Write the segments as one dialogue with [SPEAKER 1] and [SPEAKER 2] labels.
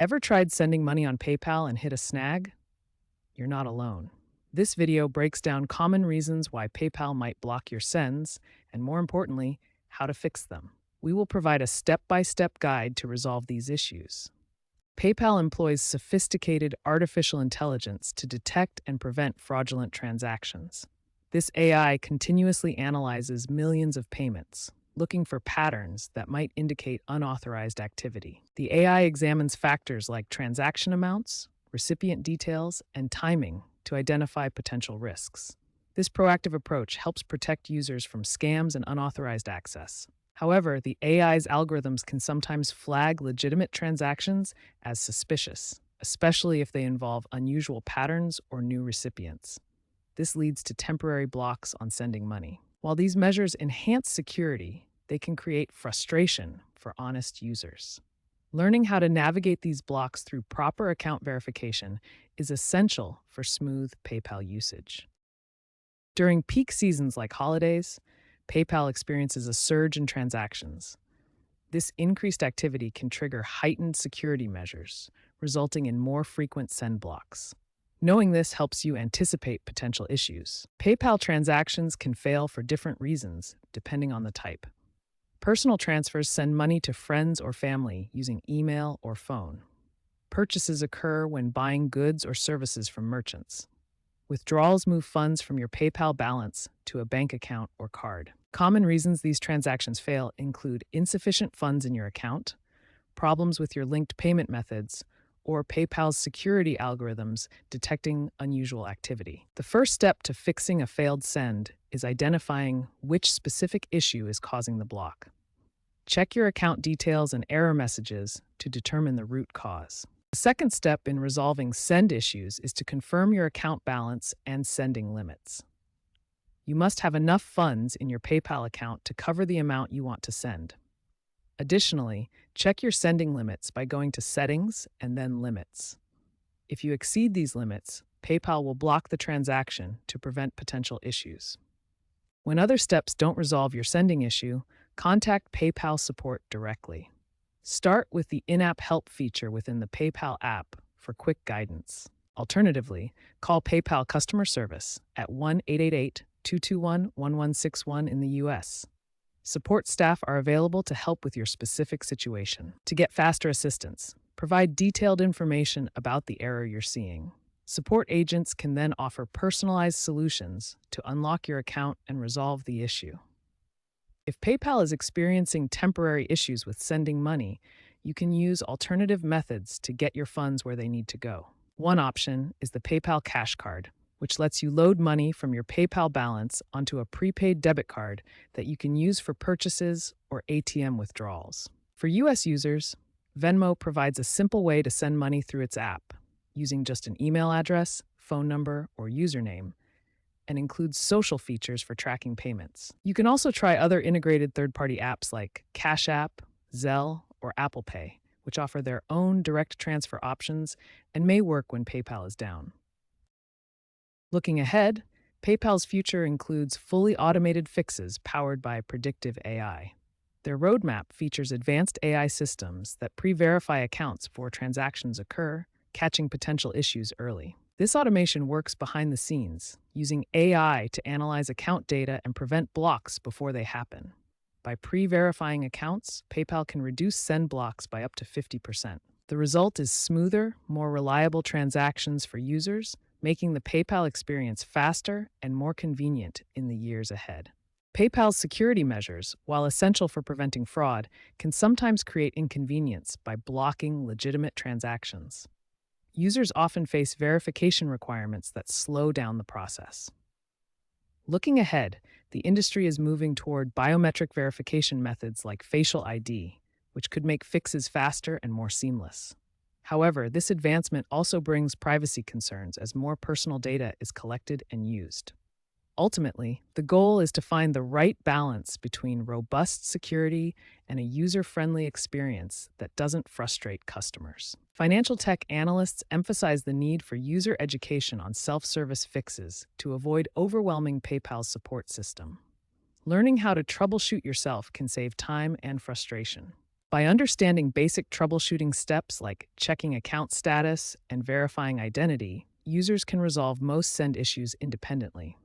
[SPEAKER 1] Ever tried sending money on PayPal and hit a snag? You're not alone. This video breaks down common reasons why PayPal might block your sends, and more importantly, how to fix them. We will provide a step-by-step guide to resolve these issues. PayPal employs sophisticated artificial intelligence to detect and prevent fraudulent transactions. This AI continuously analyzes millions of payments, looking for patterns that might indicate unauthorized activity. The AI examines factors like transaction amounts, recipient details, and timing to identify potential risks. This proactive approach helps protect users from scams and unauthorized access. However, the AI's algorithms can sometimes flag legitimate transactions as suspicious, especially if they involve unusual patterns or new recipients. This leads to temporary blocks on sending money. While these measures enhance security, they can create frustration for honest users. Learning how to navigate these blocks through proper account verification is essential for smooth PayPal usage. During peak seasons like holidays, PayPal experiences a surge in transactions. This increased activity can trigger heightened security measures, resulting in more frequent send blocks. Knowing this helps you anticipate potential issues. PayPal transactions can fail for different reasons, depending on the type. Personal transfers send money to friends or family using email or phone. Purchases occur when buying goods or services from merchants. Withdrawals move funds from your PayPal balance to a bank account or card. Common reasons these transactions fail include insufficient funds in your account, problems with your linked payment methods, or PayPal's security algorithms detecting unusual activity. The first step to fixing a failed send is identifying which specific issue is causing the block. Check your account details and error messages to determine the root cause. The second step in resolving send issues is to confirm your account balance and sending limits. You must have enough funds in your PayPal account to cover the amount you want to send. Additionally, check your sending limits by going to Settings and then Limits. If you exceed these limits, PayPal will block the transaction to prevent potential issues. When other steps don't resolve your sending issue, contact PayPal support directly. Start with the in-app help feature within the PayPal app for quick guidance. Alternatively, call PayPal customer service at 1-888-221-1161 in the US. Support staff are available to help with your specific situation. To get faster assistance, provide detailed information about the error you're seeing. Support agents can then offer personalized solutions to unlock your account and resolve the issue. If PayPal is experiencing temporary issues with sending money, you can use alternative methods to get your funds where they need to go. One option is the PayPal Cash Card, which lets you load money from your PayPal balance onto a prepaid debit card that you can use for purchases or ATM withdrawals. For US users, Venmo provides a simple way to send money through its app, using just an email address, phone number, or username, and includes social features for tracking payments. You can also try other integrated third-party apps like Cash App, Zelle, or Apple Pay, which offer their own direct transfer options and may work when PayPal is down. Looking ahead, PayPal's future includes fully automated fixes powered by predictive AI. Their roadmap features advanced AI systems that pre-verify accounts before transactions occur, catching potential issues early. This automation works behind the scenes, using AI to analyze account data and prevent blocks before they happen. By pre-verifying accounts, PayPal can reduce send blocks by up to 50%. The result is smoother, more reliable transactions for users, making the PayPal experience faster and more convenient in the years ahead. PayPal's security measures, while essential for preventing fraud, can sometimes create inconvenience by blocking legitimate transactions. Users often face verification requirements that slow down the process. Looking ahead, the industry is moving toward biometric verification methods like facial ID, which could make fixes faster and more seamless. However, this advancement also brings privacy concerns as more personal data is collected and used. Ultimately, the goal is to find the right balance between robust security and a user-friendly experience that doesn't frustrate customers. Financial tech analysts emphasize the need for user education on self-service fixes to avoid overwhelming PayPal's support system. Learning how to troubleshoot yourself can save time and frustration. By understanding basic troubleshooting steps like checking account status and verifying identity, users can resolve most send issues independently.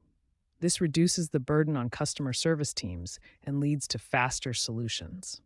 [SPEAKER 1] This reduces the burden on customer service teams and leads to faster solutions.